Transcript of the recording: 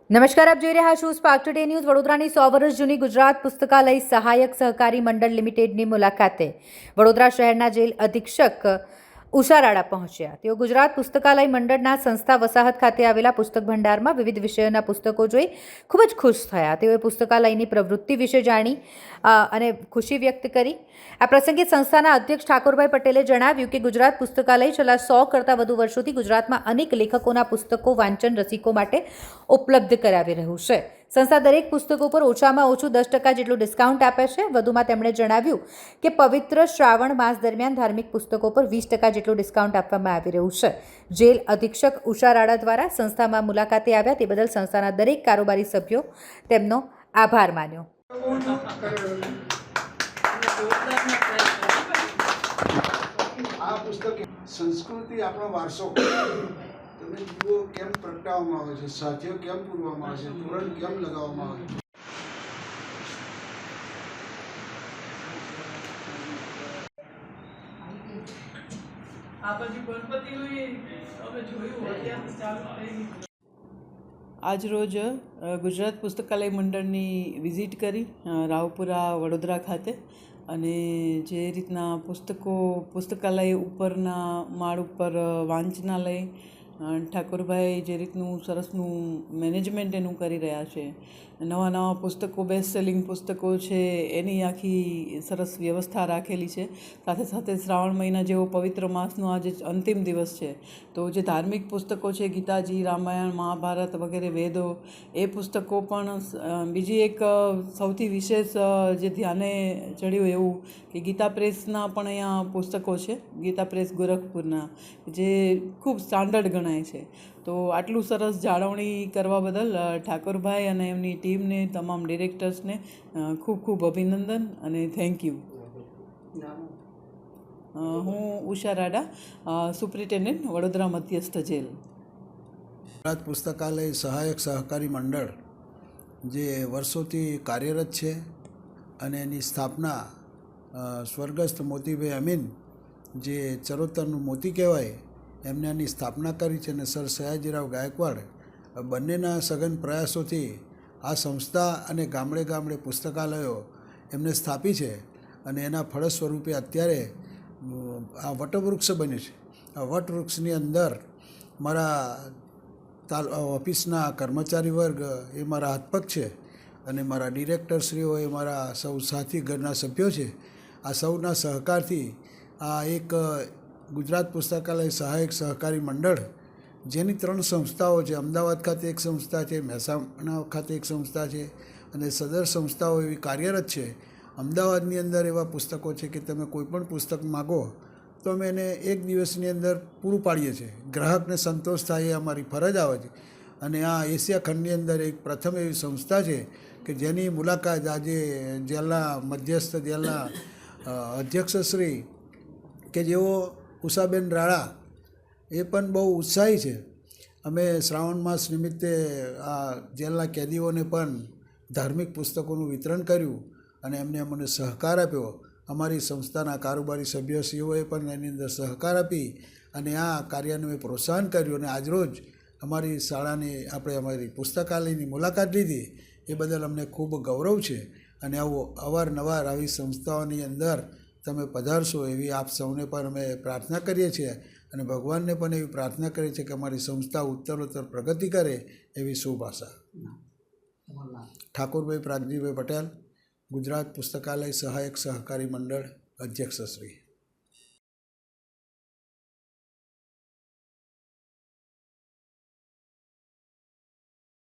નમસ્કાર, આપ જોઈ રહ્યા છો સ્પાર્ક ટુડે ન્યૂઝ. વડોદરાની 100 વર્ષ જૂની ગુજરાત પુસ્તકાલય સહાયક સહકારી મંડળ લિમિટેડની મુલાકાતે વડોદરા શહેરના જેલ અધિક્ષક ઉષા રાડા પહોંચ્યા. તેઓ ગુજરાત પુસ્તકાલય મંડળના સંસ્થા વસાહત ખાતે આવેલા પુસ્તક ભંડારમાં વિવિધ વિષયોના પુસ્તકો જોઈ ખૂબ જ ખુશ થયા. તેઓએ પુસ્તકાલયની પ્રવૃત્તિ વિશે જાણી અને ખુશી વ્યક્ત કરી. આ પ્રસંગે સંસ્થાના અધ્યક્ષ ઠાકોરભાઈ પટેલે જણાવ્યું કે ગુજરાત પુસ્તકાલય છેલ્લા 100 કરતાં વધુ વર્ષોથી ગુજરાતમાં અનેક લેખકોના પુસ્તકો વાંચન રસિકો માટે ઉપલબ્ધ કરાવી રહ્યું છે. સંસ્થા દરેક પુસ્તકો પર ઓછામાં ઓછું 10% જેટલું ડિસ્કાઉન્ટ આપે છે. વધુમાં તેમણે જણાવ્યું કે પવિત્ર શ્રાવણ માસ દરમિયાન ધાર્મિક પુસ્તકો પર 20% જેટલું ડિસ્કાઉન્ટ આપવામાં આવી રહ્યું છે. જેલ અધિક્ષક ઉષા રાડા દ્વારા સંસ્થામાં મુલાકાતે આવ્યા તે બદલ સંસ્થાના દરેક કારોબારી સભ્યો તેમનો આભાર માન્યો. આ પુસ્તક સંસ્કૃતિ આપણો વારસો તમે જુઓ કેમ પ્રગટાવવામાં આવે છે, સાથીઓ કેમ પૂરવામાં આવે છે, તોરણ કેમ લગાવવામાં આવે છે. આજરોજ ગુજરાત પુસ્તકાલય મંડળની વિઝિટ કરી રાવપુરા વડોદરા ખાતે, અને જે રીતના પુસ્તકાલય ઉપરના માળ ઉપર વાંચનાલય ઠાકોરભાઈ જે રીતનું સરસનું મેનેજમેન્ટ એનું કરી રહ્યા છે, નવા પુસ્તકો બેસ્ટ સેલિંગ પુસ્તકો છે એની આખી સરસ વ્યવસ્થા રાખેલી છે. સાથે સાથે શ્રાવણ મહિના જેવો પવિત્ર માસનો આજે અંતિમ દિવસ છે, તો જે ધાર્મિક પુસ્તકો છે ગીતાજી, રામાયણ, મહાભારત વગેરે વેદો, એ પુસ્તકો પણ બીજી એક સૌથી વિશેષ જે ધ્યાને ચડ્યું એવું કે ગીતા પ્રેસના પણ અહીંયા પુસ્તકો છે, ગીતા પ્રેસ ગોરખપુરના, જે ખૂબ સ્ટાન્ડર્ડ ગણાય છે. તો આટલું સરસ જાળવણી કરવા બદલ ઠાકોરભાઈ અને એમની ટીમને, તમામ ડિરેક્ટર્સને ખૂબ ખૂબ અભિનંદન અને થેન્ક યુ. હું ઉષા રાડા, સુપ્રિન્ટેન્ડન્ટ, વડોદરા મધ્યસ્થ જેલ. ગુજરાત પુસ્તકાલય સહાયક સહકારી મંડળ જે વર્ષોથી કાર્યરત છે અને એની સ્થાપના સ્વર્ગસ્થ મોતીભાઈ અમીન, જે ચરોતરનું મોતી કહેવાય, એમને એની સ્થાપના કરી છે, અને સર સયાજીરાવ ગાયકવાડ બંનેના સઘન પ્રયાસોથી આ સંસ્થા અને ગામડે ગામડે પુસ્તકાલયો એમને સ્થાપી છે. અને એના ફળ સ્વરૂપે અત્યારે આ વટવૃક્ષ બન્યું છે. આ વટવૃક્ષની અંદર મારા ઓફિસના કર્મચારી વર્ગ એ મારા હાથપગ છે, અને મારા ડિરેક્ટરશ્રીઓ એ મારા સૌ સાથી ઘરના સભ્યો છે. આ સૌના સહકારથી આ એક ગુજરાત પુસ્તકાલય સહાયક સહકારી મંડળ, જેની 3 સંસ્થાઓ છે, અમદાવાદ ખાતે એક સંસ્થા છે, મહેસાણા ખાતે એક સંસ્થા છે, અને સદર સંસ્થાઓ એવી કાર્યરત છે. અમદાવાદની અંદર એવા પુસ્તકો છે કે તમે કોઈ પણ પુસ્તક માગો તો અમે એને 1 દિવસની અંદર પૂરું પાડીએ છીએ. ગ્રાહકને સંતોષ થાય એ અમારી ફરજ આવે છે. અને આ એશિયા ખંડની અંદર એક પ્રથમ એવી સંસ્થા છે કે જેની મુલાકાત આજે જેલના મધ્યસ્થ જેલના અધ્યક્ષશ્રી કે જેઓ ઉષાબેન રાડા, એ પણ બહુ ઉત્સાહી છે. અમે શ્રાવણ માસ નિમિત્તે આ જેલના કેદીઓને પણ ધાર્મિક પુસ્તકોનું વિતરણ કર્યું, અને એમને અમને સહકાર આપ્યો. અમારી સંસ્થાના કારોબારી સભ્યશ્રીઓએ પણ એની અંદર સહકાર આપી અને આ કાર્યને મેં પ્રોત્સાહન કર્યું. અને આજરોજ અમારી શાળાની અમારી પુસ્તકાલયની મુલાકાત લીધી, એ બદલ અમને ખૂબ ગૌરવ છે. અને અવારનવાર આવી સંસ્થાઓની અંદર તમે પધારશો એવી આપ સૌને પણ અમે પ્રાર્થના કરીએ છીએ, અને ભગવાનને પણ એવી પ્રાર્થના કરીએ છીએ કે અમારી સંસ્થા ઉત્તરોત્તર પ્રગતિ કરે એવી શુભ આશા. ઠાકોરભાઈ પ્રાગજીભાઈ પટેલ, ગુજરાત પુસ્તકાલય સહાયક સહકારી મંડળ અધ્યક્ષશ્રી.